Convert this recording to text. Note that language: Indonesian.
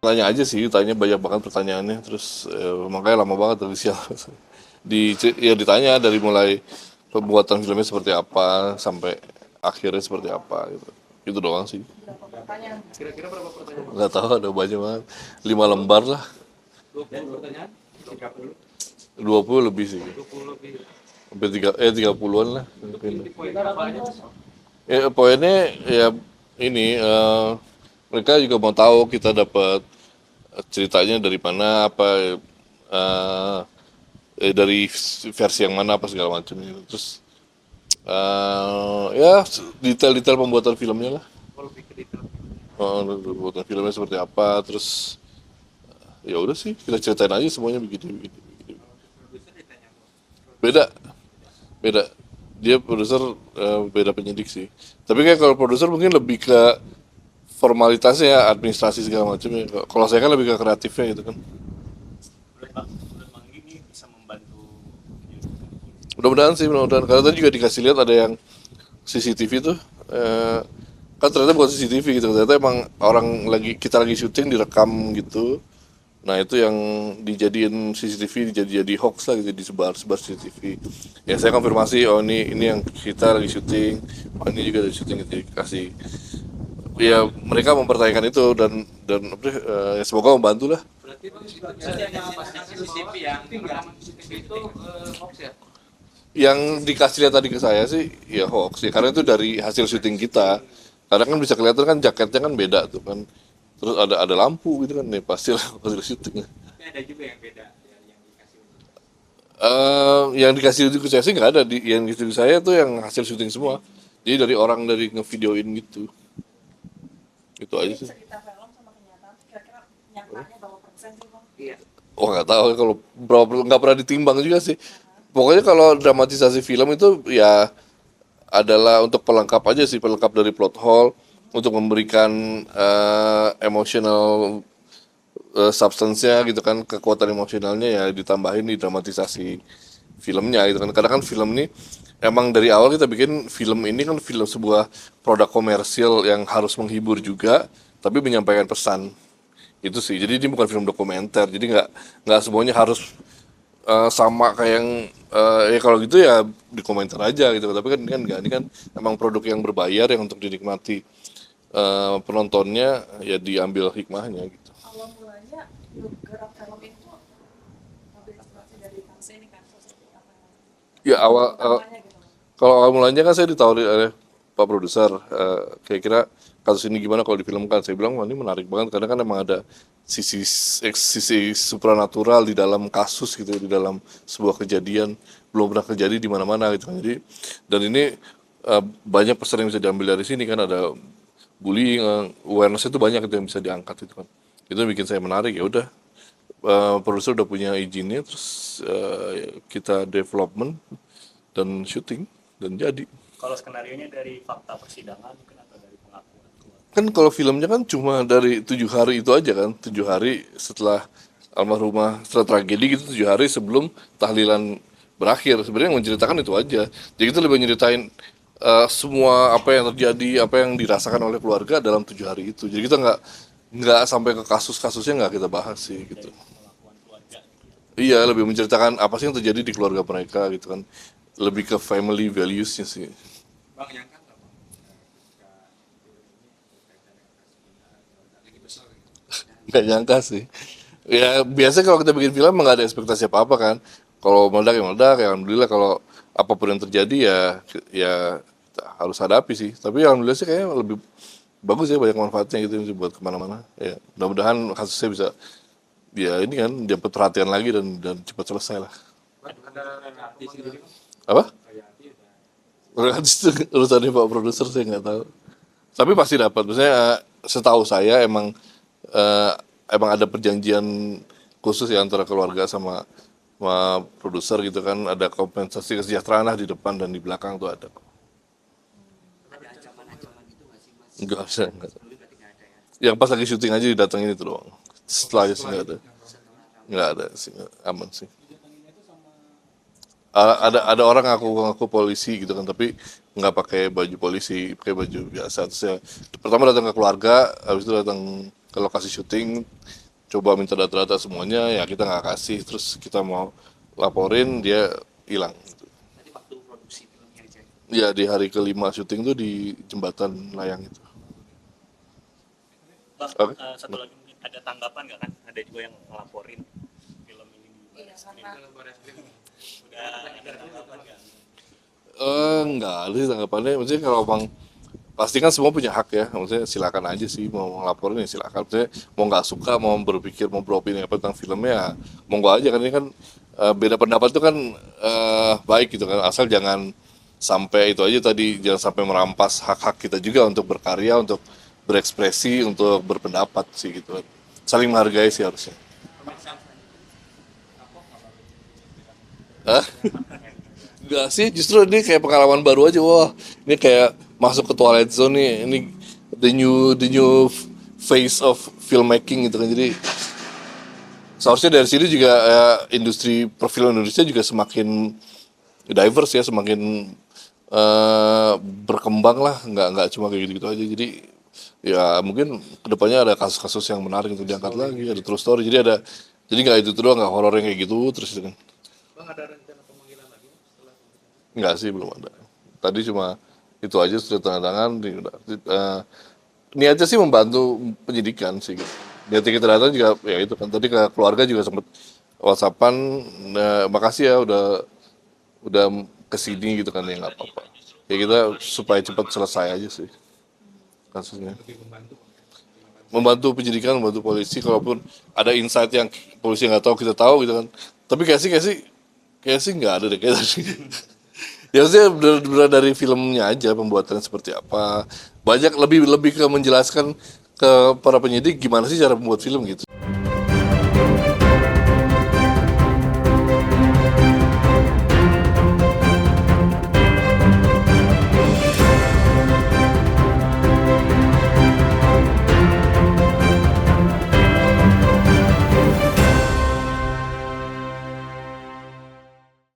Tanya aja sih, tanya banyak banget pertanyaannya, terus makanya lama banget dari siang. Ya ditanya dari mulai pembuatan filmnya seperti apa sampai akhirnya seperti apa gitu. Itu doang sih. Kira-kira berapa pertanyaan? Nggak tahu, ada banyak banget. 5 lembar lah, 20 pertanyaan? 30? 20 lebih sih. 20 lebih. Sampai 30-an lah mungkin. Di poin apa aja? Ya, poinnya ya ini mereka juga mau tahu kita dapat ceritanya dari mana, apa eh, dari versi yang mana, apa segala macam gitu. Terus ya detail-detail pembuatan filmnya lah. Oh, lebih ke detail. Pembuatan filmnya seperti apa, terus ya udah sih kita ceritain aja semuanya begini begini, begini. Produser ditanya apa? Beda, beda. Dia produser, beda penyidik sih. Tapi kayak kalau produser mungkin lebih ke formalitasnya ya, administrasi segala macam ya. Kalau saya kan lebih ke kreatifnya gitu kan. Menurut Bang ini bisa membantu Mudah-mudahan sih, mudah-mudahan. Karena tadi juga dikasih lihat ada yang CCTV tuh, kan ternyata bukan CCTV gitu, ternyata emang orang lagi, kita lagi syuting direkam gitu. Nah itu yang dijadiin CCTV, jadi hoax lah gitu, disebar CCTV. Ya saya konfirmasi, oh ini yang kita lagi syuting, oh ini juga dari syuting gitu, dikasih. Ya mereka mempertanyakan itu, dan ya semoga membantu lah. Berarti yang pasang CCTV yang rekaman CCTV itu hoax ya? Yang dikasih lihat tadi ke saya sih ya hoax ya, karena itu dari hasil syuting kita. Karena kan bisa kelihatan kan jaketnya kan beda tuh kan, terus ada lampu gitu kan, nih pasti lah hasil syutingnya. Tapi ada juga yang beda ya, yang dikasih. Yang dikasih ke saya sih nggak ada, yang dikasih ke saya tuh yang hasil syuting semua, jadi dari orang dari ngevideoin gitu, itu aja Jadi sih. cerita film sama kenyataan tuh kira-kira nyatanya berapa persen sih bang? Iya. Oh nggak tahu kalau berapa, nggak pernah ditimbang juga sih. Pokoknya kalau dramatisasi film itu ya adalah untuk pelengkap aja sih, pelengkap dari plot hole, untuk memberikan emotional substance-nya gitu kan, kekuatan emosionalnya ya ditambahin di dramatisasi filmnya gitu kan. Karena kan film ini emang dari awal kita bikin film ini kan film sebuah produk komersil yang harus menghibur juga, tapi menyampaikan pesan. Itu sih, jadi ini bukan film dokumenter, jadi nggak semuanya harus sama kayak yang ya kalau gitu ya di komentar aja gitu, tapi kan ini kan nggak, ini kan emang produk yang berbayar yang untuk dinikmati penontonnya, ya diambil hikmahnya gitu. Awal mulanya gerak film itu mobil inspirasi dari Kangse ini kan seperti apa Ya awal utamanya gitu bang? kalau awal mulanya kan saya ditawarin oleh Pak Produser, kira-kira kasus ini gimana kalau difilmkan. Saya bilang, wah ini menarik banget karena kan emang ada sisi supranatural di dalam kasus gitu, di dalam sebuah kejadian belum pernah terjadi di mana-mana gitu kan. Jadi dan ini banyak pesan yang bisa diambil dari sini kan, ada bullying, awareness itu banyak itu yang bisa diangkat itu kan. Itu yang bikin saya menarik. Ya udah, produser udah punya izinnya, terus kita development dan syuting dan jadi. kalau skenarionya dari fakta persidangan mungkin atau dari pengakuan keluarga. Kan kalau filmnya kan cuma dari 7 hari itu aja kan, 7 hari setelah almarhumah, setelah tragedi gitu, 7 hari sebelum tahlilan berakhir. Sebenarnya yang menceritakan itu aja. Jadi kita lebih nyeritain semua apa yang terjadi, apa yang dirasakan oleh keluarga dalam 7 hari itu. Jadi kita nggak sampai ke kasus-kasusnya, nggak kita bahas sih gitu. Pengakuan keluarga. Iya, lebih menceritakan apa sih yang terjadi di keluarga mereka gitu kan. Lebih ke family values-nya sih. Bang nyangka nggak bang? Ketika film ini berkaitan dengan kasus pembunuhan lagi besar gitu. Nggak nyangka sih. Ya biasa kalau kita bikin film nggak ada ekspektasi apa-apa kan. Kalau meledak ya meledak, ya alhamdulillah. Kalau apapun yang terjadi ya kita harus hadapi sih. Tapi alhamdulillah sih kayaknya lebih bagus ya, banyak manfaatnya gitu buat kemana-mana. Ya mudah-mudahan kasusnya bisa, ya ini kan dapat perhatian lagi dan cepat selesai lah. Ada artis sendiri bang? Apa? Kayak artis. Royaltis itu urusannya Pak Produser, saya nggak tahu. Tapi pasti dapat. Maksudnya setahu saya eh, emang ada perjanjian khusus ya antara keluarga sama produser gitu kan. Ada kompensasi kesejahteraan lah di depan dan di belakang tuh ada. Ada ancaman-ancaman gitu nggak sih mas? Enggak ada, enggak ada. Sebelumnya berarti nggak ada ya? Yang pas lagi syuting aja didatengin itu doang. Setelah itu nggak ada. Setelah tahu. Nggak ada sih, aman sih. Ada orang ngaku polisi gitu kan, tapi nggak pakai baju polisi, pakai baju biasa. Terus ya, pertama datang ke keluarga, habis itu datang ke lokasi syuting, coba minta data-data semuanya, ya kita nggak kasih, terus kita mau laporin dia hilang. Tadi waktu produksi filmnya aja. Ya di hari kelima syuting tuh di jembatan layang itu. Bang, Oke. satu lagi mungkin ada tanggapan nggak kan? Ada juga yang ngelaporin film ini di Iya, Baris Krim. karena Udah ada tanggapan nggak? Enggak ada sih tanggapannya, maksudnya kalau bang pasti kan semua punya hak ya, maksudnya silakan aja sih mau ngelaporin ya silakan, maksudnya mau nggak suka mau berpikir mau beropini apa tentang filmnya ya monggo aja kan, ini kan beda pendapat itu kan baik gitu kan, asal jangan sampai itu aja tadi, jangan sampai merampas hak-hak kita juga untuk berkarya, untuk berekspresi, untuk berpendapat sih gitu kan, saling menghargai sih harusnya. Hah? Enggak sih, justru ini kayak pengalaman baru aja. Wah, ini kayak masuk ke Twilight Zone nih. Ini the new face of filmmaking gitu kan. Jadi seharusnya dari sini juga industri perfilman Indonesia juga semakin diverse ya, semakin berkembang lah. Nggak cuma kayak gitu-gitu aja. Jadi ya mungkin kedepannya ada kasus-kasus yang menarik untuk diangkat lagi, ada true story. Jadi nggak itu doang, nggak horor yang kayak gitu terus gitu kan. Bang, ada rencana pemanggilan lagi setelah Enggak sih, belum ada. Tadi cuma itu aja sudah tanda tangan. Niatnya sih membantu penyidikan sih. Gitu. Niatnya kita datang juga ya itu kan. Tadi ke keluarga juga sempat WhatsAppan, makasih ya udah kesini gitu kan, ya nggak apa-apa. Ya kita supaya cepat selesai aja sih kasusnya. lebih membantu Membantu penyidikan, membantu polisi, kalaupun ada insight yang polisi nggak tahu kita tahu gitu kan. Tapi kayak sih nggak ada deh kayak tadi. Ya maksudnya benar dari filmnya aja pembuatannya seperti apa. Banyak lebih ke menjelaskan ke para penyidik gimana sih cara membuat film gitu.